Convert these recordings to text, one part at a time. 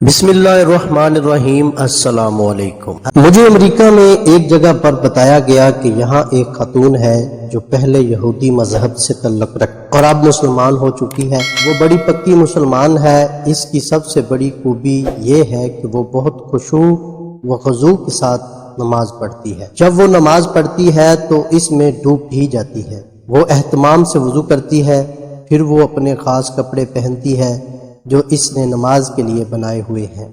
بسم اللہ الرحمن الرحیم۔ السلام علیکم۔ مجھے امریکہ میں ایک جگہ پر بتایا گیا کہ یہاں ایک خاتون ہے جو پہلے یہودی مذہب سے تعلق رکھتی اور اب مسلمان ہو چکی ہے۔ وہ بڑی پکی مسلمان ہے۔ اس کی سب سے بڑی خوبی یہ ہے کہ وہ بہت خشوع و خضوع کے ساتھ نماز پڑھتی ہے۔ جب وہ نماز پڑھتی ہے تو اس میں ڈوب ہی جاتی ہے۔ وہ اہتمام سے وضو کرتی ہے، پھر وہ اپنے خاص کپڑے پہنتی ہے جو اس نے نماز کے لیے بنائے ہوئے ہیں،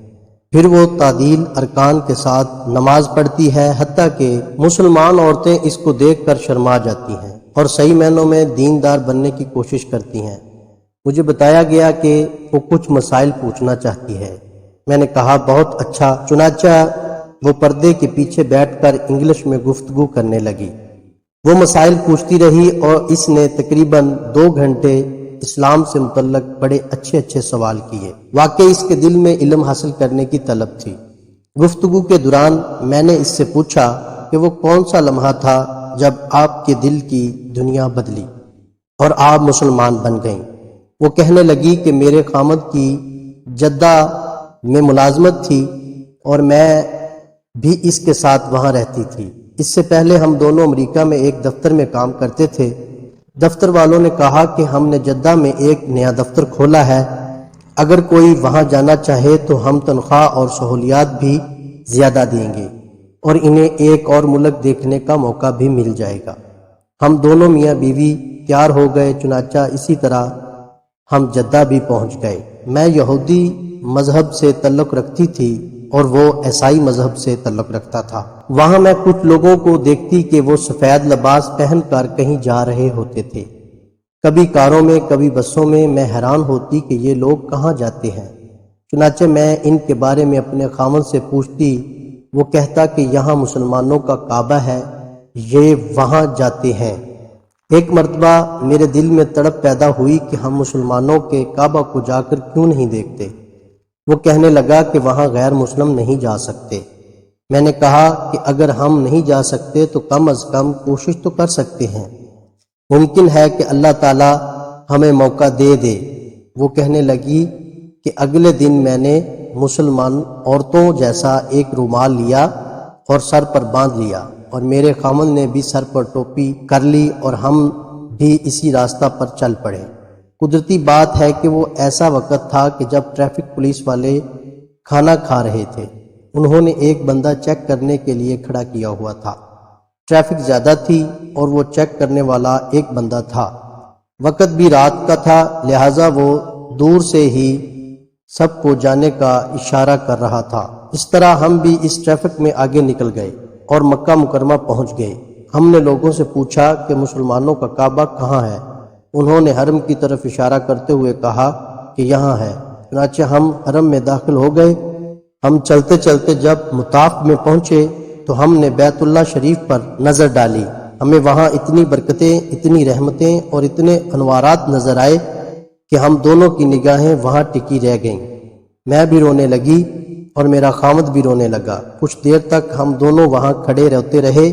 پھر وہ تعدیل ارکان کے ساتھ نماز پڑھتی ہے، حتیٰ کہ مسلمان عورتیں اس کو دیکھ کر شرما جاتی ہیں اور صحیح معنوں میں دیندار بننے کی کوشش کرتی ہیں۔ مجھے بتایا گیا کہ وہ کچھ مسائل پوچھنا چاہتی ہے۔ میں نے کہا بہت اچھا۔ چنانچہ وہ پردے کے پیچھے بیٹھ کر انگلش میں گفتگو کرنے لگی۔ وہ مسائل پوچھتی رہی اور اس نے تقریباً 2 گھنٹے اسلام سے متعلق بڑے اچھے سوال کیے۔ واقعی اس کے دل میں علم حاصل کرنے کی طلب تھی۔ گفتگو کے دوران میں نے اس سے پوچھا کہ وہ کون سا لمحہ تھا جب آپ کے دل کی دنیا بدلی اور آپ مسلمان بن گئیں۔ وہ کہنے لگی کہ میرے خامد کی جدہ میں ملازمت تھی اور میں بھی اس کے ساتھ وہاں رہتی تھی۔ اس سے پہلے ہم دونوں امریکہ میں ایک دفتر میں کام کرتے تھے۔ دفتر والوں نے کہا کہ ہم نے جدہ میں ایک نیا دفتر کھولا ہے، اگر کوئی وہاں جانا چاہے تو ہم تنخواہ اور سہولیات بھی زیادہ دیں گے اور انہیں ایک اور ملک دیکھنے کا موقع بھی مل جائے گا۔ ہم دونوں میاں بیوی تیار ہو گئے، چنانچہ اسی طرح ہم جدہ بھی پہنچ گئے۔ میں یہودی مذہب سے تعلق رکھتی تھی اور وہ عیسائی مذہب سے تعلق رکھتا تھا۔ وہاں میں کچھ لوگوں کو دیکھتی کہ وہ سفید لباس پہن کر کہیں جا رہے ہوتے تھے، کبھی کاروں میں کبھی بسوں میں۔ میں حیران ہوتی کہ یہ لوگ کہاں جاتے ہیں۔ چنانچہ میں ان کے بارے میں اپنے خاوند سے پوچھتی، وہ کہتا کہ یہاں مسلمانوں کا کعبہ ہے، یہ وہاں جاتے ہیں۔ ایک مرتبہ میرے دل میں تڑپ پیدا ہوئی کہ ہم مسلمانوں کے کعبہ کو جا کر کیوں نہیں دیکھتے۔ وہ کہنے لگا کہ وہاں غیر مسلم نہیں جا سکتے۔ میں نے کہا کہ اگر ہم نہیں جا سکتے تو کم از کم کوشش تو کر سکتے ہیں، ممکن ہے کہ اللہ تعالی ہمیں موقع دے دے۔ وہ کہنے لگی کہ اگلے دن میں نے مسلمان عورتوں جیسا ایک رومال لیا اور سر پر باندھ لیا، اور میرے خامد نے بھی سر پر ٹوپی کر لی اور ہم بھی اسی راستہ پر چل پڑے۔ قدرتی بات ہے کہ وہ ایسا وقت تھا کہ جب ٹریفک پولیس والے کھانا کھا رہے تھے۔ انہوں نے ایک بندہ چیک کرنے کے لیے کھڑا کیا ہوا تھا۔ ٹریفک زیادہ تھی اور وہ چیک کرنے والا ایک بندہ تھا۔ وقت بھی رات کا تھا، لہٰذا وہ دور سے ہی سب کو جانے کا اشارہ کر رہا تھا۔ اس طرح ہم بھی اس ٹریفک میں آگے نکل گئے اور مکہ مکرمہ پہنچ گئے۔ ہم نے لوگوں سے پوچھا کہ مسلمانوں کا کعبہ کہاں ہے۔ انہوں نے حرم کی طرف اشارہ کرتے ہوئے کہا کہ یہاں ہے۔ چنانچہ ہم حرم میں داخل ہو گئے۔ ہم چلتے چلتے جب مطاف میں پہنچے تو ہم نے بیت اللہ شریف پر نظر ڈالی۔ ہمیں وہاں اتنی برکتیں، اتنی رحمتیں اور اتنے انوارات نظر آئے کہ ہم دونوں کی نگاہیں وہاں ٹکی رہ گئیں۔ میں بھی رونے لگی اور میرا خامد بھی رونے لگا۔ کچھ دیر تک ہم دونوں وہاں کھڑے روتے رہے۔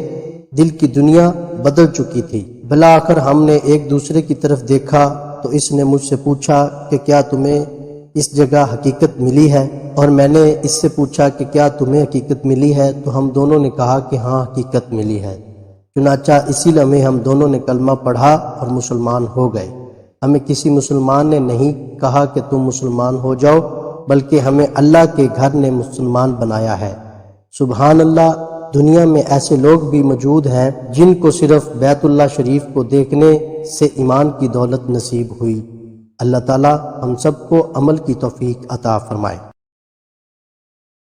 دل کی دنیا بدل چکی تھی۔ بالآخر ہم نے ایک دوسرے کی طرف دیکھا تو اس نے مجھ سے پوچھا کہ کیا تمہیں اس جگہ حقیقت ملی ہے، اور میں نے اس سے پوچھا کہ کیا تمہیں حقیقت ملی ہے، تو ہم دونوں نے کہا کہ ہاں حقیقت ملی ہے۔ چنانچہ اسی لمحے ہم دونوں نے کلمہ پڑھا اور مسلمان ہو گئے۔ ہمیں کسی مسلمان نے نہیں کہا کہ تم مسلمان ہو جاؤ، بلکہ ہمیں اللہ کے گھر نے مسلمان بنایا ہے۔ سبحان اللہ، دنیا میں ایسے لوگ بھی موجود ہیں جن کو صرف بیت اللہ شریف کو دیکھنے سے ایمان کی دولت نصیب ہوئی۔ اللہ تعالی ہم سب کو عمل کی توفیق عطا فرمائے۔